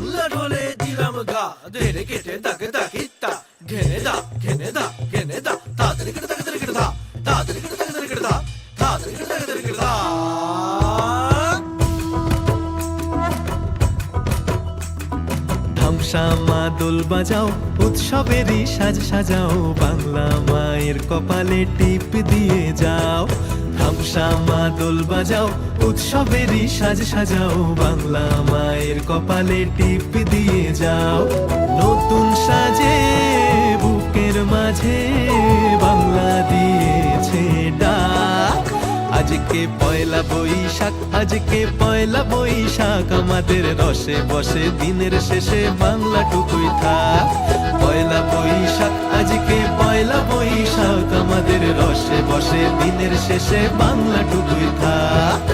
বাংলা ঢোলে দিলাম গা ধেরে কেটে দাগে দাগিতা ঘেনে দা ঘেনে দা ঘেনে দা তাড়াতাড়ি কেটে দাগে দাগে দা তাড়াতাড়ি কেটে দাগে দাগে দা তাড়াতাড়ি কেটে দাগে দাগে দা ধামসা মা দোল বাজাও উৎসবেরই সাজ সাজাও বাংলা মায়ের কপালে টিপ দিয়ে যাও ধামসা মা দোল বাজাও উৎসবেরই সাজ সাজাও বাংলা মায়ের কপালে টিপ দিয়ে যাও নতুন সাজে বুকের মাঝে বাংলা দিয়েছে ডাক আজকে পয়লা বৈশাখ আজকে পয়লা বৈশাখ আমাদের রসে বসে দিনের শেষে বাংলা টুকুই থাক পয়লা বৈশাখ আজকে পয়লা বৈশাখ আমাদের রসে বসে দিনের শেষে বাংলা টুকুই থাক